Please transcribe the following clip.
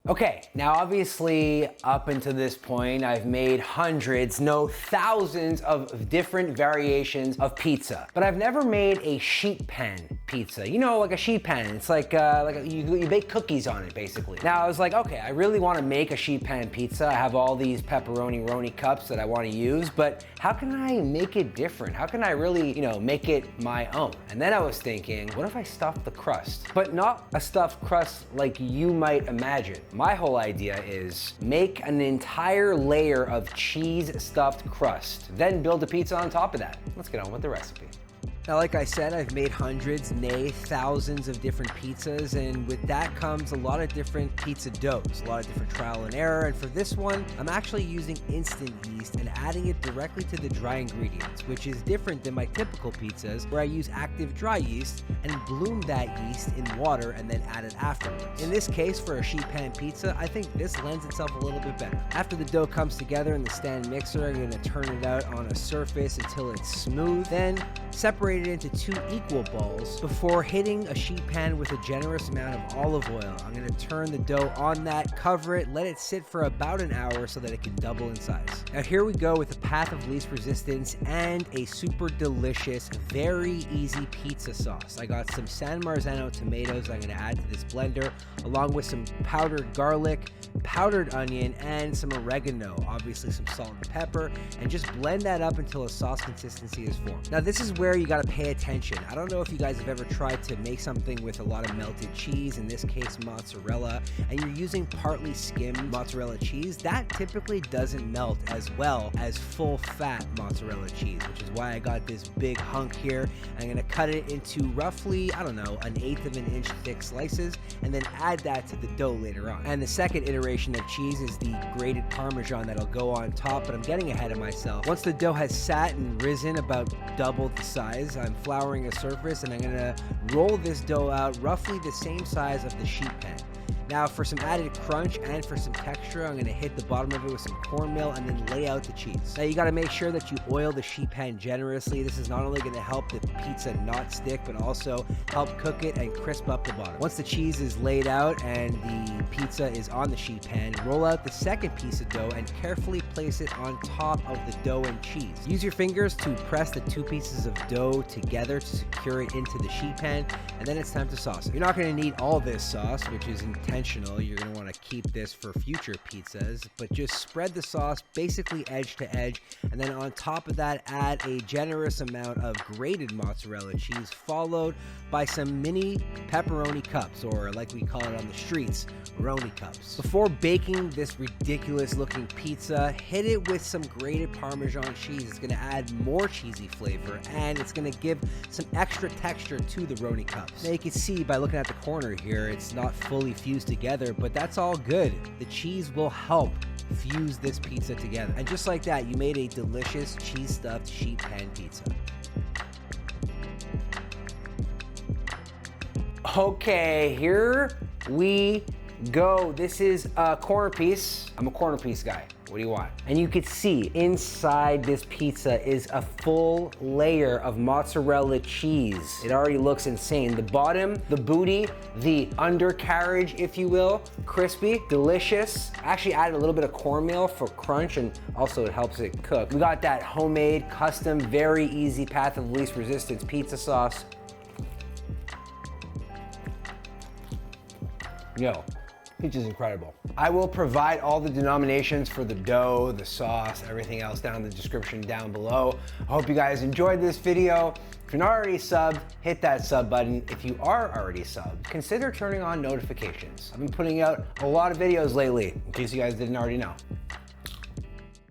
Okay, now obviously up until this point, I've made hundreds, no thousands of different variations of pizza, but I've never made a sheet pan pizza. You know, like a sheet pan. It's like you bake cookies on it, basically. Now I was like, okay, I really want to make a sheet pan pizza. I have all these pepperoni cups that I want to use, but how can I make it different? How can I really, you know, make it my own? And then I was thinking, what if I stuff the crust? But not a stuffed crust like you might imagine. My whole idea is make an entire layer of cheese stuffed crust, then build a pizza on top of that. Let's get on with the recipe. Now, like I said, I've made hundreds, nay, thousands of different pizzas, and with that comes a lot of different pizza doughs, a lot of different trial and error, and for this one, I'm actually using instant yeast and adding it directly to the dry ingredients, which is different than my typical pizzas, where I use active dry yeast and bloom that yeast in water and then add it afterwards. In this case, for a sheet pan pizza, I think this lends itself a little bit better. After the dough comes together in the stand mixer, I'm going to turn it out on a surface until it's smooth, then separate it into 2 equal balls before hitting a sheet pan with a generous amount of olive oil. I'm going to turn the dough on that, cover it, let it sit for about an hour so that it can double in size. Now here we go with the path of least resistance and a super delicious, very easy pizza sauce. I got some San Marzano tomatoes I'm going to add to this blender, along with some powdered garlic, powdered onion, and some oregano, obviously some salt and pepper, and just blend that up until a sauce consistency is formed. Now this is where you got to pay attention. I don't know if you guys have ever tried to make something with a lot of melted cheese, in this case mozzarella, and you're using partly skimmed mozzarella cheese. That typically doesn't melt as well as full fat mozzarella cheese, which is why I got this big hunk here. I'm going to cut it into roughly, I don't know, 1/8 of an inch thick slices, and then add that to the dough later on. And the second iteration of cheese is the grated Parmesan that'll go on top, but I'm getting ahead of myself. Once the dough has sat and risen about double the size, I'm flouring a surface and I'm gonna roll this dough out roughly the same size of the sheet pan. Now for some added crunch and for some texture, I'm gonna hit the bottom of it with some cornmeal and then lay out the cheese. Now you gotta make sure that you oil the sheet pan generously. This is not only gonna help the pizza not stick, but also help cook it and crisp up the bottom. Once the cheese is laid out and the pizza is on the sheet pan, roll out the second piece of dough and carefully place it on top of the dough and cheese. Use your fingers to press the 2 pieces of dough together to secure it into the sheet pan, and then it's time to sauce it. You're not gonna need all this sauce, which is intentional. You're going to want to keep this for future pizzas, but just spread the sauce basically edge to edge, and then on top of that add a generous amount of grated mozzarella cheese, followed by some mini pepperoni cups, or like we call it on the streets, roni cups. Before baking this ridiculous looking pizza, hit it with some grated Parmesan cheese. It's going to add more cheesy flavor, and it's going to give some extra texture to the roni cups. Now you can see by looking at the corner here, it's not fully fused together, but that's all good. The cheese will help fuse this pizza together. And just like that, you made a delicious cheese stuffed sheet pan pizza. Okay, here we go. This is a corner piece. I'm a corner piece guy. What do you want? And you can see inside this pizza is a full layer of mozzarella cheese. It already looks insane. The bottom, the booty, the undercarriage, if you will, crispy, delicious. I actually added a little bit of cornmeal for crunch, and also it helps it cook. We got that homemade, custom, very easy path of least resistance pizza sauce. Yo, pizza's incredible. I will provide all the denominations for the dough, the sauce, everything else down in the description down below. I hope you guys enjoyed this video. If you're not already subbed, hit that sub button. If you are already subbed, consider turning on notifications. I've been putting out a lot of videos lately, in case you guys didn't already know.